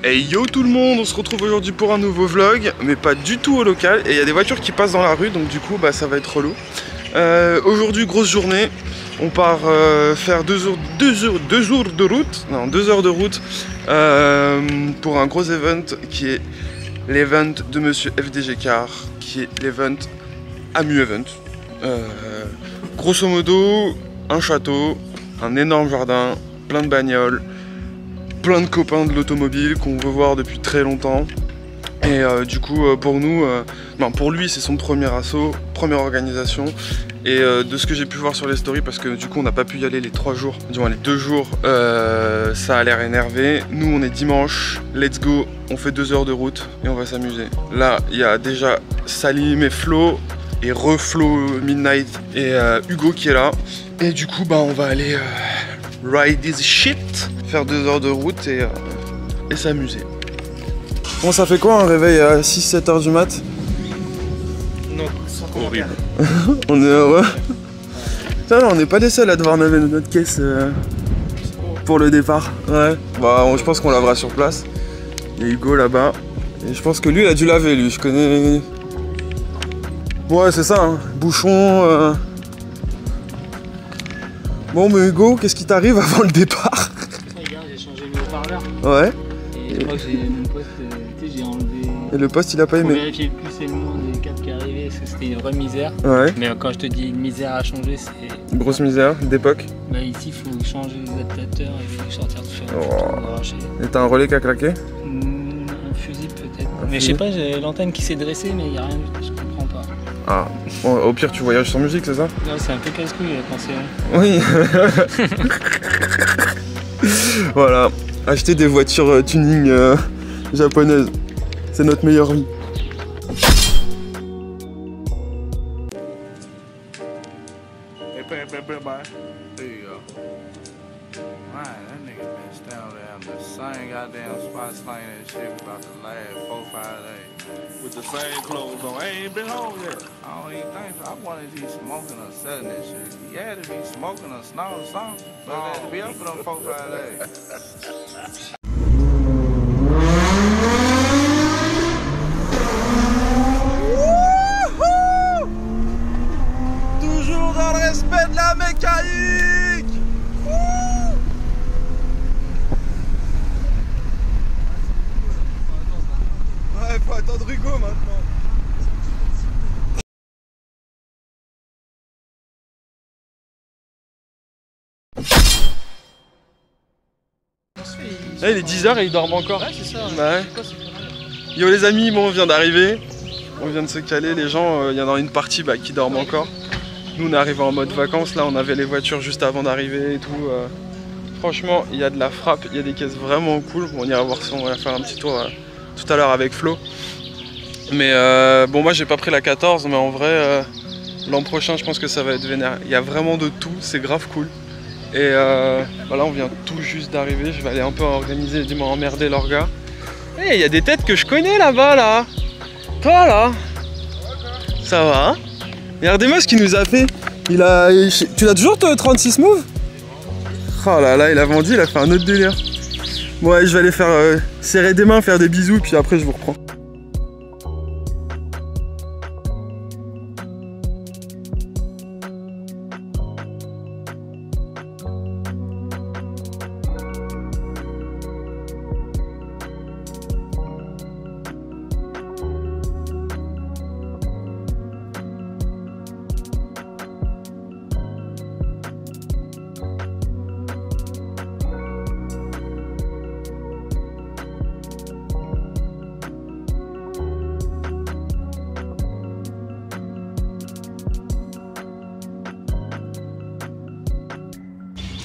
Hey yo tout le monde, on se retrouve aujourd'hui pour un nouveau vlog, mais pas du tout au local, et il y a des voitures qui passent dans la rue, donc du coup bah, ça va être relou. Aujourd'hui grosse journée, on part faire 2 heures de route, non 2 heures de route pour un gros event qui est l'event de monsieur FDG Car, qui est l'event Amu Event. Grosso modo, un château, un énorme jardin, plein de bagnoles, plein de copains de l'automobile qu'on veut voir depuis très longtemps. Et du coup pour nous, non, pour lui c'est son premier assaut, première organisation. Et de ce que j'ai pu voir sur les stories, parce que du coup on n'a pas pu y aller les 3 jours, du moins les 2 jours, ça a l'air énervé. Nous on est dimanche, let's go, on fait 2 heures de route et on va s'amuser. Là il y a déjà Salim et Flo, et Reflo Midnight et Hugo qui est là. Et du coup bah on va aller ride this shit, faire 2 heures de route et s'amuser. Bon, ça fait quoi un réveil à 6-7 heures du mat? Non, sans commentaire. On est heureux. Putain, on n'est pas les seuls à devoir laver notre caisse pour le départ. Ouais. Bah, je pense qu'on lavera sur place. Il y a Hugo là-bas. Et je pense que lui, il a dû laver, lui. Je connais. Ouais, c'est ça, hein. Bouchon. Bon, mais Hugo, qu'est-ce qui t'arrive avant le départ? Regarde, j'ai changé le haut-parleur. Ouais. Et je crois que j'ai mon poste, j'ai enlevé. Et le poste, il a pas Pour aimé. vérifier le plus et le moins des câbles qui arrivaient, parce que c'était une vraie misère. Ouais. Mais quand je te dis une misère à changer, c'est. Grosse misère d'époque. Bah, ici, il faut changer les adaptateurs, il faut sortir tout ça. Oh. Et t'as un relais qui a claqué? Un fusible peut-être. Mais je sais pas, j'ai l'antenne qui s'est dressée, mais il n'y a rien du tout, je comprends pas. Ah, bon, au pire tu voyages sans musique, c'est ça? Ouais, c'est un peu casse-couille à penser. Oui. Voilà, acheter des voitures tuning japonaises, c'est notre meilleure vie. Same goddamn spot slaying that shit for about the last 4-5 days. With the same clothes on. I ain't been home yet. I don't even think so. I wanted to be smoking or selling that shit. You had to be smoking or snorting something. But I had to be up for them 4-5 days. Toujours dans le respect de la mécanique. Ouais, faut attendre Hugo maintenant. Là, il est 10 h et il dort encore. Ouais, c'est ça. Ouais. Yo les amis, bon, on vient d'arriver. On vient de se caler. Les gens, il y en a une partie qui dorment encore. Nous, on est arrivé en mode vacances. Là, on avait les voitures juste avant d'arriver et tout. Franchement, il y a de la frappe. Il y a des caisses vraiment cool. Bon, on ira voir si on va faire un petit tour tout à l'heure avec Flo. Mais bon, moi j'ai pas pris la 14, mais en vrai l'an prochain je pense que ça va être vénère. Il y a vraiment de tout, c'est grave cool. Et voilà, on vient tout juste d'arriver. Je vais aller un peu organiser, dis-moi emmerder l'orga. Eh, il y a des têtes que je connais là-bas là. Toi là, ça va hein? Regardez-moi ce qu'il nous a fait. Tu l'as toujours toi 36 move? Oh là là, il a vendu, il a fait un autre délire. Bon ouais, je vais aller faire serrer des mains, faire des bisous, puis après je vous reprends.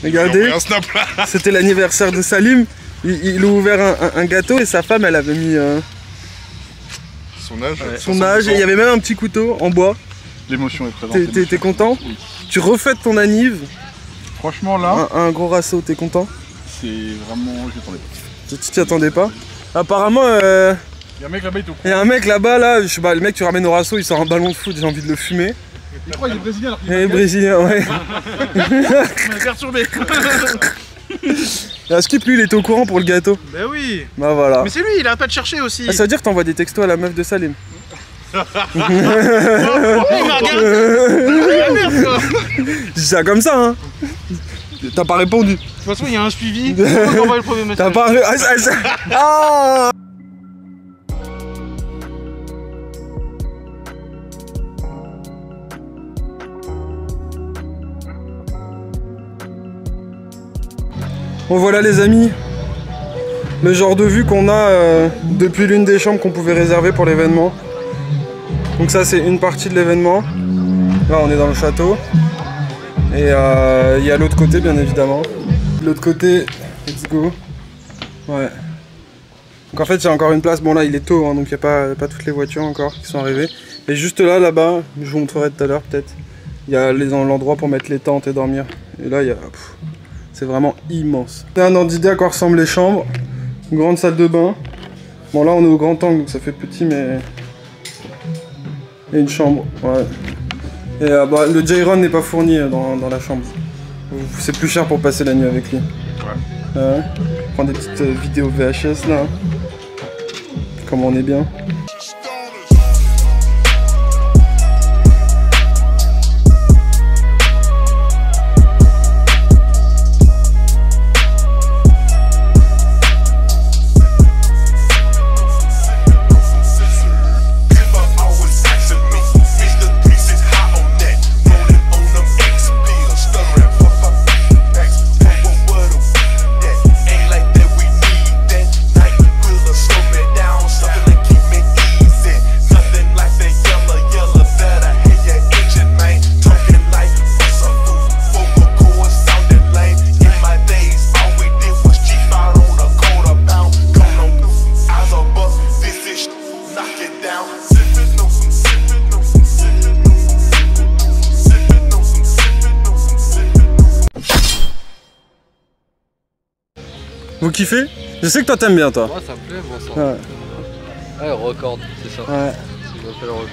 Regardez, c'était l'anniversaire de Salim. Il a ouvert un gâteau et sa femme elle avait mis son âge. Ouais. Son âge, et il y avait même un petit couteau en bois. L'émotion est présente. T'es content? Oui. Tu refaites ton anniv. Franchement là, un gros rassaut, t'es content? c'est vraiment... Je m'attendais pas. Tu t'y attendais pas? Apparemment, Il y a un mec là-bas, il est au il y a un mec là-bas, là, je sais pas, le mec tu ramènes au rasso, il sort un ballon de foot, j'ai envie de le fumer. Il croit qu'il est brésilien alors qu'il est brésilien, ouais. On est perturbé. Et Skip, lui, il était au courant pour le gâteau. Bah oui. Bah voilà. Mais c'est lui, il arrête pas de chercher aussi. Ah, ça veut dire que t'envoies des textos à la meuf de Salim. Il m'a regardé. Je dis ça comme ça, hein. T'as pas répondu. De toute façon, il y a un suivi. Le premier message. T'as pas... Ah, Bon voilà les amis, le genre de vue qu'on a depuis l'une des chambres qu'on pouvait réserver pour l'événement. Donc ça c'est une partie de l'événement. Là on est dans le château. Et il y a l'autre côté bien évidemment. L'autre côté, let's go. Ouais. Donc en fait il y a encore une place, bon là il est tôt hein, donc il n'y a pas toutes les voitures encore qui sont arrivées. Et juste là-bas, je vous montrerai tout à l'heure peut-être, il y a l'endroit pour mettre les tentes et dormir. Et là il y a... C'est vraiment immense. C'est un ordre d'idée à quoi ressemblent les chambres. Une grande salle de bain. Bon là on est au grand angle donc ça fait petit mais... Et une chambre, ouais. Et bah, le Jayron n'est pas fourni dans la chambre. C'est plus cher pour passer la nuit avec lui. Ouais. Prends des petites vidéos VHS là. Comme on est bien. Vous kiffez? Je sais que toi t'aimes bien toi. Moi ça me plaît, moi ça. Ouais, record, c'est ça. Ouais.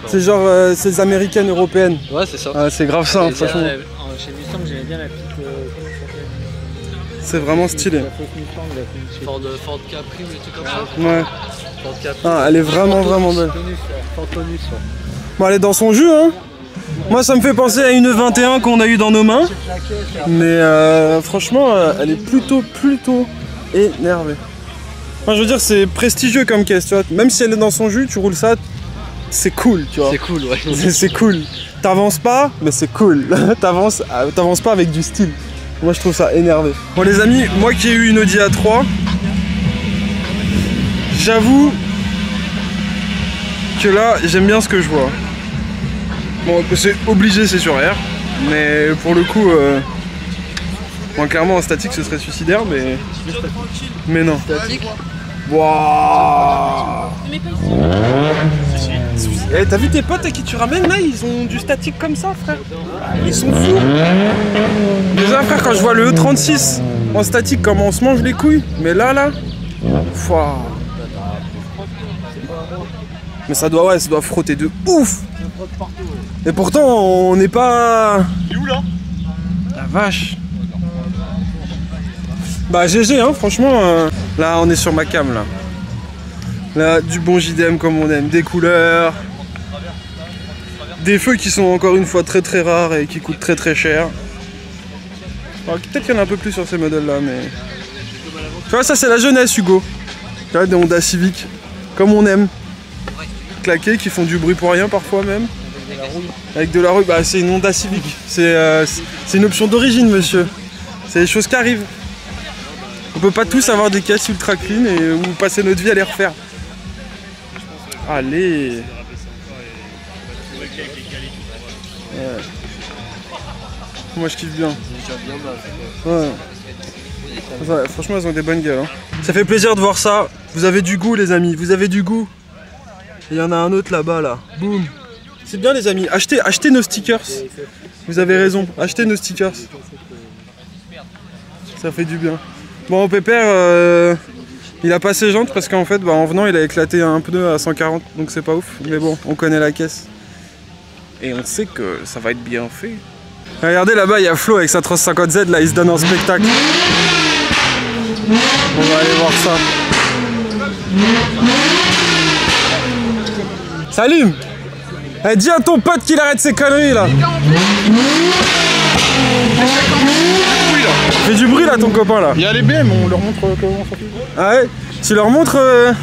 C'est C'est genre ces américaines européennes. Ouais, c'est ça. Ouais, c'est grave ça, hein, franchement. Chez Mustang, j'aimais bien la petite. Comment ça s'appelle? C'est vraiment stylé. La fausse Mustang, la Ford Capri, des trucs comme ça. Ouais. Ford Capri. Ah, elle est vraiment belle. Ford Tonus, ouais. Bon, elle est dans son jus, hein. Moi, ça me fait penser à une 21 qu'on a eu dans nos mains. Mais franchement, elle est plutôt énervée. Enfin, je veux dire, c'est prestigieux comme caisse, tu vois. Même si elle est dans son jus, tu roules ça, c'est cool, tu vois. C'est cool, ouais. C'est cool. T'avances pas, mais c'est cool. T'avances pas avec du style. Moi, je trouve ça énervé. Bon, les amis, moi qui ai eu une Audi A3, j'avoue que là, j'aime bien ce que je vois. Bon, c'est obligé, c'est sur air. Mais pour le coup, bon, clairement, en statique, ce serait suicidaire, mais... Mais non. Statique. Waouh. Eh, t'as vu tes potes à qui tu ramènes là? Ils ont du statique comme ça, frère. Ils sont fous. Déjà, frère, quand je vois le E36 en statique, comment on se mange les couilles. Mais là. Fouah. Mais ça doit frotter de ouf. Et pourtant, on n'est pas... Il est où là? La vache. Bah GG hein, franchement, là on est sur ma cam là. Là, du bon JDM comme on aime, des couleurs. Des feux qui sont encore une fois très rares et qui coûtent très cher. Peut-être qu'il y en a un peu plus sur ces modèles là, mais... Tu vois, ça c'est la jeunesse Hugo. Tu vois, des Honda Civic, comme on aime. Claqués, qui font du bruit pour rien parfois même. Avec de la rouille, bah c'est une Honda Civic. C'est une option d'origine monsieur. C'est des choses qui arrivent. On peut pas tous avoir des caisses ultra clean et ou passer notre vie à les refaire. Allez. Ouais. Moi je kiffe bien. Ouais. Ouais, franchement elles ont des bonnes gueules hein. Ça fait plaisir de voir ça. Vous avez du goût les amis, vous avez du goût. Il y en a un autre là-bas là. Boum. C'est bien les amis, achetez nos stickers. Vous avez raison, achetez nos stickers. Ça fait du bien. Bon Pépère, il a pas ses jantes parce qu'en fait bah, en venant il a éclaté un pneu à 140 donc c'est pas ouf. Mais bon, on connaît la caisse. Et on sait que ça va être bien fait. Regardez là-bas, il y a Flo avec sa 350Z là, il se donne en spectacle. On va aller voir ça. Salut. Eh, dis à ton pote qu'il arrête ses conneries là. Fais du bruit là ton copain là. Il y a les BM, on leur montre comment ça fait. Ah ouais. Tu leur montres À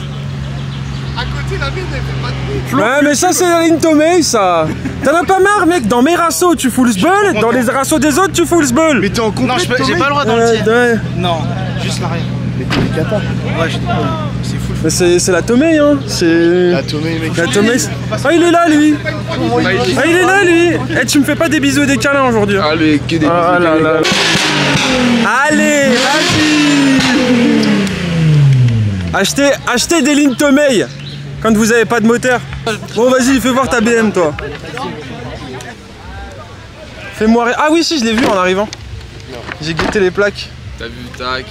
côté, la mienne, elle fait pas de bruit. Ouais mais ça c'est la ligne Tomei ça. T'en as pas marre mec, dans mes rassos tu fous le sbul, dans les rassos des autres tu fous le sbul. Mais t'es en complet. Non, j'ai pas le droit dans le tir. Ouais. Non, juste l'arrière. Mais t'es des catas. Ouais, j'ai pas. C'est fou. Mais c'est la Tomei hein. C'est. La Tomei, mec. La Tomei. Ah il est là lui. Ah il est là lui. Eh tu me fais pas des bisous et des câlins aujourd'hui. Hein. Allez, que des Ah là là. Allez, vas-y. Achetez des lignes Tomei quand vous avez pas de moteur. Bon vas-y, fais voir ta BM toi. Fais-moi rire. Ah oui si je l'ai vu en arrivant. J'ai guetté les plaques. T'as vu, tac.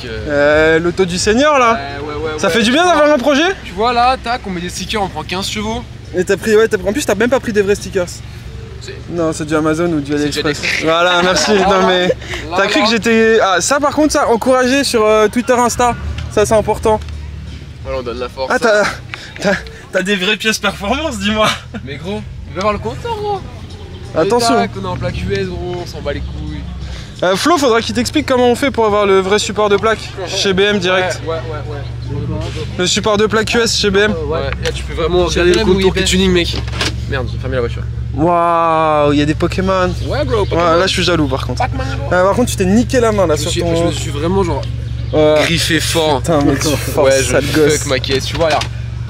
L'auto du Seigneur là. Ouais. Ça fait du bien d'avoir un projet. Tu vois là, tac, on met des stickers, on prend 15 chevaux. Et t'as pris, ouais, en plus t'as même pas pris des vrais stickers. Non, c'est du Amazon ou du AliExpress. Voilà, merci. Non mais t'as cru que j'étais. Ah ça par contre ça, encouragé sur Twitter, Insta. Ça c'est important. Voilà, on donne la force. Ah t'as des vraies pièces performance, dis-moi. Mais gros, il va voir le compteur, gros. Attention. Tac, on est en plaque US, gros, on s'en bat les couilles. Flo, faudra qu'il t'explique comment on fait pour avoir le vrai support de plaque chez BM direct. Ouais. Le support de plaque US chez BM. Ouais, là tu peux vraiment regarder le contour et tuning, mec. Merde, j'ai fermé la voiture. Waouh, il y a des Pokémon. Ouais, bro. Ouais, là je suis jaloux par contre. Par contre, tu t'es niqué la main là sur ton. Je me suis vraiment genre Ouais. griffé fort. Putain, mais tu forces, Ouais, sale je gosse. fuck ma caisse, tu vois là.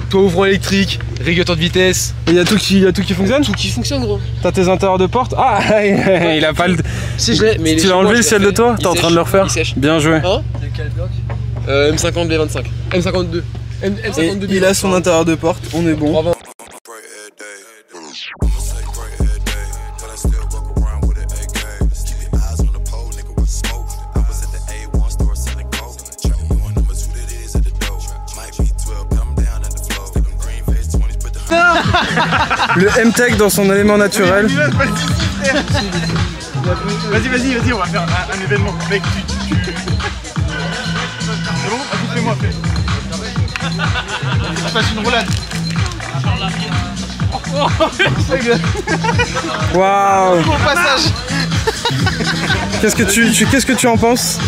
Toit ouvrant électrique, régulateur de vitesse. Il y a tout qui fonctionne. Tout qui fonctionne, gros. T'as tes intérieurs de porte. Ah, il a pas le. Si je l'ai, mais Tu l'as enlevé le ciel de toi. T'es en train de le refaire. Il sèche. Bien joué. Hein? Quel bloc M50 B25. M52. M52 Et il a son intérieur de porte. On est bon. Bravo. Le M-Tech dans son élément naturel. Vas-y, on va faire un événement. Mec, c'est bon? Vas-y, fais-moi, fais. Je fasse une roulade. Waouh. Au passage. Qu'est-ce que tu en penses?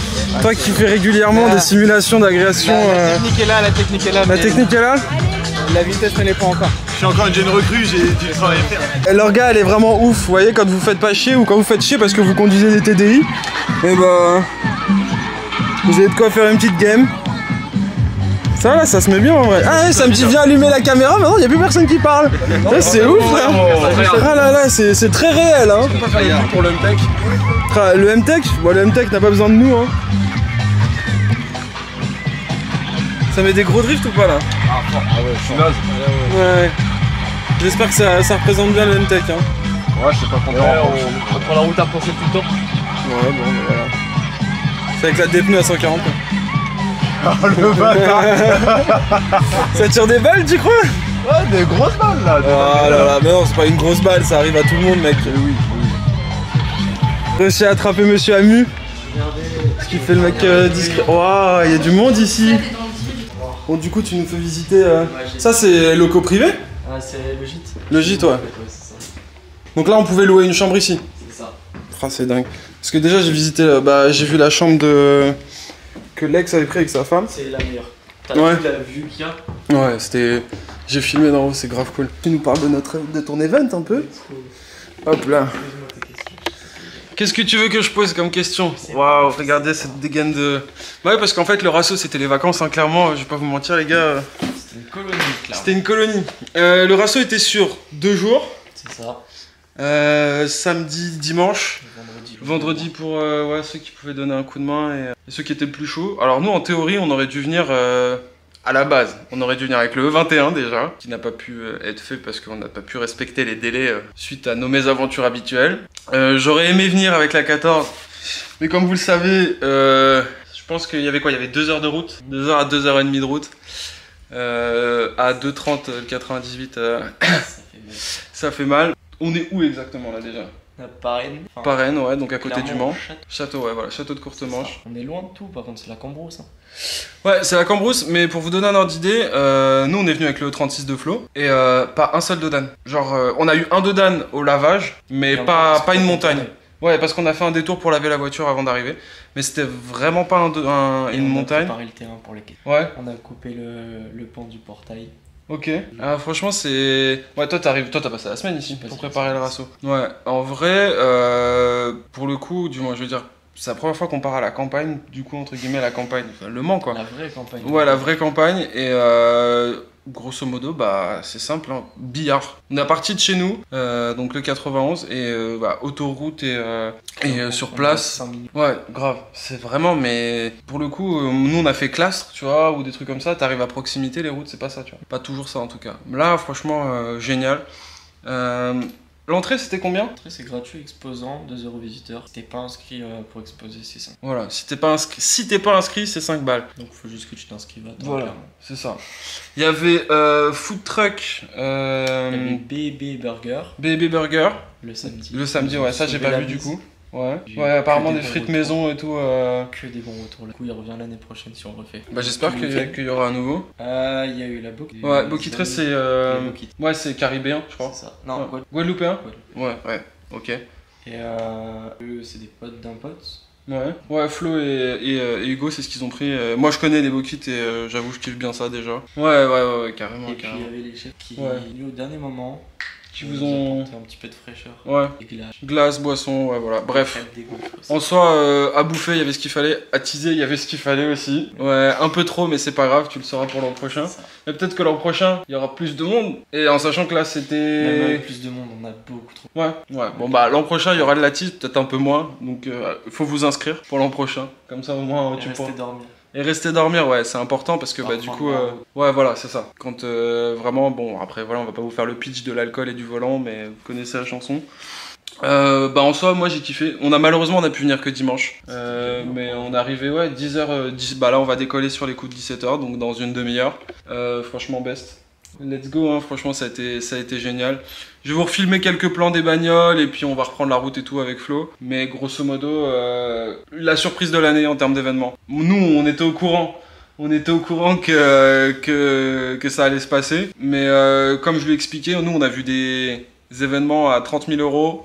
Toi qui fais régulièrement des simulations d'agréation. La technique est là, la technique est là. La technique est là? La vitesse ne l'est pas encore. Je suis encore une jeune recrue, j'ai du travail à faire. Et leur gars elle est vraiment ouf, vous voyez, quand vous faites pas chier ou quand vous faites chier parce que vous conduisez des TDI, et bah vous avez de quoi faire une petite game. Ça là, ça se met bien en vrai. Ah ouais, ça me dit viens allumer la caméra, maintenant il y a plus personne qui parle. C'est ouf là. Ah là là, c'est très réel hein. Pour le M-Tech. Le M-Tech, bon, le M-Tech n'a pas besoin de nous hein. Ça met des gros drifts ou pas là? Ah ouais, je suis naze. Ouais. J'espère que ça représente bien le M-Tech hein. Ouais, je sais pas combien. On prend la route à penser tout le temps. Ouais bon voilà. C'est avec la des pneus à 140 hein. Ah, le bâtard. Ça tire des balles tu crois? Ouais, des grosses balles là. Ah là là, mais non c'est pas une grosse balle, ça arrive à tout le monde mec. Oui. Réussi à attraper Monsieur Amu. Ce qui fait le mec discret. Waouh, il y a du monde ici. Bon du coup tu nous fais visiter. Ça c'est locaux privés? Ah, c'est le gîte. Le gîte ouais. Ouais, c'est ça. Donc là on pouvait louer une chambre ici. C'est ça. Ah c'est dingue. Parce que déjà j'ai visité, j'ai vu la chambre que Lex avait pris avec sa femme. C'est la meilleure. T'as Ouais. vu la vue qu'il y a? Ouais c'était... J'ai filmé d'en haut, c'est grave cool. Tu nous parles de ton event un peu? Hop là. Qu'est-ce que tu veux que je pose comme question? Waouh, regardez cette dégaine de... Bah ouais parce qu'en fait le rasso c'était les vacances hein, clairement, je vais pas vous mentir les gars. C'était une colonie, clairement. C'était une colonie. Le rasso était sur 2 jours. C'est ça. Samedi, dimanche. Vendredi. Vendredi pour ouais, ceux qui pouvaient donner un coup de main et ceux qui étaient le plus chauds. Alors nous en théorie on aurait dû venir à la base. On aurait dû venir avec le E21 déjà, qui n'a pas pu être fait parce qu'on n'a pas pu respecter les délais suite à nos mésaventures habituelles. J'aurais aimé venir avec la 14, mais comme vous le savez, je pense qu'il y avait quoi? Il y avait 2 heures de route, 2 heures à 2h30 de route. À 2h30 le 98, ça fait mal. On est où exactement là déjà? Parraine. Enfin, Parraine, ouais, donc à côté du Mans. Château. Château, ouais, voilà, château de Courtemanche. On est loin de tout, par contre, c'est la Cambrousse. Hein. Ouais, c'est la Cambrousse, mais pour vous donner un ordre d'idée, nous on est venu avec le 36 de Flo et pas un seul dodan. Genre, on a eu un dodan au lavage, mais pas une montagne. Ouais, parce qu'on a fait un détour pour laver la voiture avant d'arriver, mais c'était vraiment pas une montagne. On a préparé le terrain pour les quais. Ouais. On a coupé le pont du portail. Ok. Franchement, c'est. Ouais, toi, t'as passé la semaine ici pour préparer le rasso. Ouais, en vrai, pour le coup, du moins, je veux dire, c'est la première fois qu'on part à la campagne, du coup, entre guillemets, la campagne, enfin, le Mans, quoi. La vraie campagne. Ouais, la vraie campagne, et grosso modo, bah, c'est simple, hein. Billard. On est parti de chez nous, donc le 91, et autoroute et sur place. Ouais, grave. C'est vraiment, mais pour le coup, nous on a fait Clastres, tu vois, ou des trucs comme ça. T'arrives à proximité, les routes, c'est pas ça, tu vois. Pas toujours ça en tout cas. Là, franchement, génial. L'entrée, c'était combien? L'entrée, c'est gratuit, exposant, 2 € visiteur. Si t'es pas inscrit pour exposer, c'est 5. Voilà, si t'es pas inscrit, c'est 5 balles. Donc faut juste que tu t'inscrives à temps. Voilà, c'est ça. Il y avait food truck. Il y avait BB Burger. BB Burger. Le samedi. Le samedi, ouais, ça j'ai pas vu du coup. Ouais, apparemment des frites maison et tout. Que des bons retours. Du coup, il revient l'année prochaine si on refait. Bah, j'espère qu'il y aura un nouveau. Il y a eu la Boquitresse. Ouais, Boquitresse, c'est. Ouais, c'est caribéen, je crois. C'est ça. Non, ouais. Guadeloupéen. Ouais, ok. Et eux, c'est des potes d'un pote. Ouais, Flo et Hugo, c'est ce qu'ils ont pris. Moi, je connais les Boquites et j'avoue, je kiffe bien ça déjà. Ouais, carrément. Et puis, il y avait les chefs qui, au dernier moment, qui vous ont apporté un petit peu de fraîcheur. Ouais. Glace, boisson, ouais, voilà. Bref. En soi, à bouffer, il y avait ce qu'il fallait. À teaser, il y avait ce qu'il fallait aussi. Ouais, un peu trop, mais c'est pas grave, tu le sauras pour l'an prochain. Et peut-être que l'an prochain, il y aura plus de monde. Et en sachant que là, c'était. Même avec plus de monde, on a beaucoup trop. Ouais. Bon, bah, l'an prochain, il y aura de la tease, peut-être un peu moins. Donc, il faut vous inscrire pour l'an prochain. Comme ça, au moins, tu pourras. Dormir. Et rester dormir, ouais, c'est important parce que du coup, ouais, voilà, c'est ça. Quand vraiment, bon, après, voilà, on va pas vous faire le pitch de l'alcool et du volant, mais vous connaissez la chanson. En soi, moi j'ai kiffé. Malheureusement, on a pu venir que dimanche, mais on est arrivé, 10h. Bah là, on va décoller sur les coups de 17h, donc dans une demi-heure. Franchement, best. Let's go, hein, franchement, ça a été génial. Je vais vous refilmer quelques plans des bagnoles et puis on va reprendre la route et tout avec Flo. Mais grosso modo, la surprise de l'année en termes d'événements. Nous, on était au courant. On était au courant que ça allait se passer. Mais comme je l'ai expliqué, nous, on a vu des événements à 30 000 €,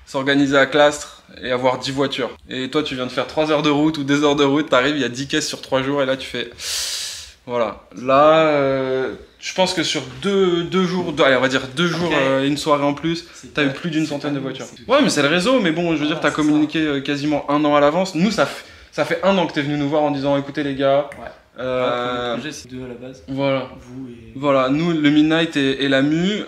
s'organiser à Clastres et avoir 10 voitures. Et toi, tu viens de faire 3 heures de route ou 2 heures de route, t'arrives, il y a 10 caisses sur 3 jours et là, tu fais... Voilà. Là, je pense que sur deux jours, allez, on va dire 2 jours et une soirée en plus, t'as eu plus d'une centaine de voitures. Ouais, mais c'est le réseau, mais bon, je veux dire, t'as communiqué quasiment 1 an à l'avance. Nous, ça fait 1 an que t'es venu nous voir en disant, écoutez les gars... Le projet, c'est 2 à la base. Voilà. Vous et... Voilà, nous, le Midnight et la Mu,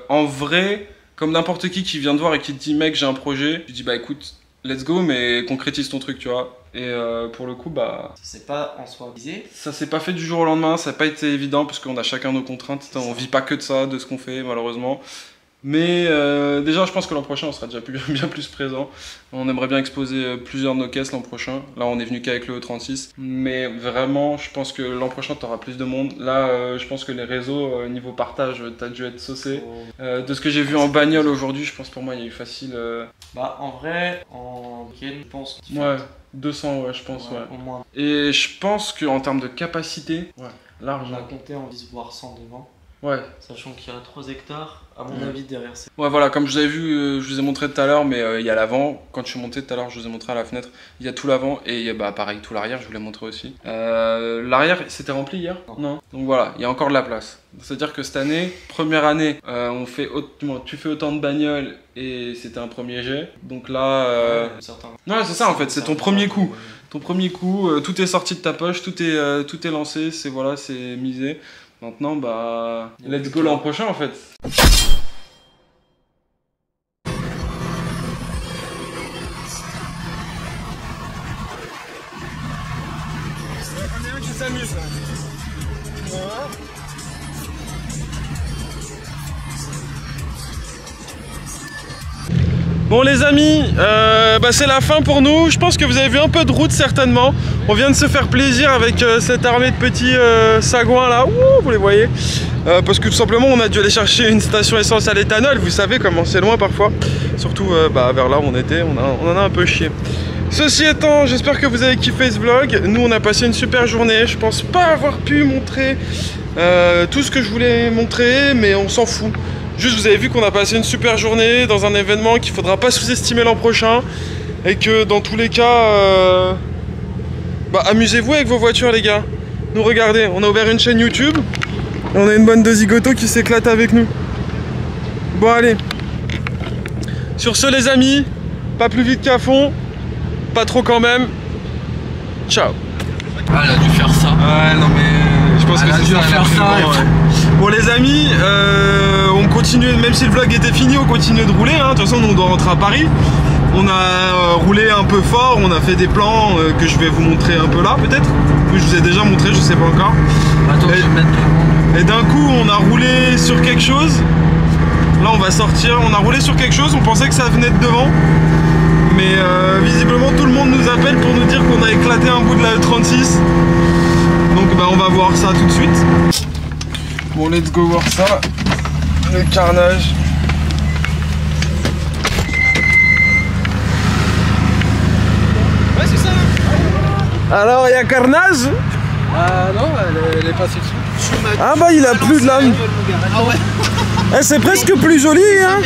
en vrai, comme n'importe qui vient te voir et qui te dit, mec, j'ai un projet, tu dis, bah écoute, let's go, mais concrétise ton truc, tu vois. Et pour le coup, bah... Ça s'est pas en soi visé. Ça s'est pas fait du jour au lendemain, ça n'a pas été évident, parce qu'on a chacun nos contraintes, on vit pas que de ça, de ce qu'on fait, malheureusement. Mais déjà, je pense que l'an prochain, on sera déjà bien plus présent. On aimerait bien exposer plusieurs de nos caisses l'an prochain. Là, on est venu qu'avec le 36. Mais vraiment, je pense que l'an prochain, tu auras plus de monde. Là, je pense que les réseaux, niveau partage, tu as dû être saucé. De ce que j'ai vu en bagnole aujourd'hui, je pense pour moi, il y a eu facile... Bah, en vrai, en week-end, je pense... Ouais, 200, ouais, je pense, ouais. Au moins. Et je pense qu'en termes de capacité, large. On a compté en 10 voire 100 devant. Ouais. Sachant qu'il y a 3 hectares, à mon avis, derrière ces... Ouais, voilà, comme je vous avais vu, je vous ai montré tout à l'heure, mais il y a l'avant. Quand je suis monté tout à l'heure, je vous ai montré à la fenêtre. Il y a tout l'avant et il y a pareil, tout l'arrière, je vous l'ai montré aussi. L'arrière, c'était rempli hier? Non. Donc voilà, il y a encore de la place. C'est-à-dire que cette année, première année, tu fais autant de bagnoles et c'était un premier jet. Donc là... Ouais, c'est ça en fait, c'est ton premier coup. Ton premier coup, tout est sorti de ta poche, tout est lancé, c'est misé. Maintenant, bah, let's go l'an prochain en fait. On est un qui s'amuse là. Bon les amis, c'est la fin pour nous. Je pense que vous avez vu un peu de route certainement. On vient de se faire plaisir avec cette armée de petits sagouins là. Ouh, vous les voyez, parce que tout simplement on a dû aller chercher une station essence à l'éthanol. Vous savez comment c'est loin parfois. Surtout vers là où on était, on en a un peu chié. Ceci étant, j'espère que vous avez kiffé ce vlog. Nous on a passé une super journée. Je pense pas avoir pu montrer tout ce que je voulais montrer, mais on s'en fout. Juste, vous avez vu qu'on a passé une super journée dans un événement qu'il ne faudra pas sous-estimer l'an prochain. Et que dans tous les cas, amusez-vous avec vos voitures les gars. Nous regardez, on a ouvert une chaîne YouTube. Et on a une bande de zigotos qui s'éclatent avec nous. Bon allez. Sur ce les amis, pas plus vite qu'à fond. Pas trop quand même. Ciao. Ah, elle a dû faire ça. Ouais, non mais je pense que c'est dû faire ça. Bon les amis, on continue, même si le vlog était fini, on continue de rouler. Hein. De toute façon, on doit rentrer à Paris. On a roulé un peu fort, on a fait des plans que je vais vous montrer un peu là, peut-être. Oui, je vous ai déjà montré, je sais pas encore. Attends, je vais mettre et d'un coup, on a roulé sur quelque chose. Là, on va sortir. On a roulé sur quelque chose. On pensait que ça venait de devant. Mais visiblement tout le monde nous appelle pour nous dire qu'on a éclaté un bout de la E36. Donc on va voir ça tout de suite. Bon, let's go voir ça. Le carnage. Ouais, c'est ça. Alors, il y a carnage? Non, elle est passée dessus. Ah bah il a plus de lame. Ah ouais. C'est presque plus joli hein.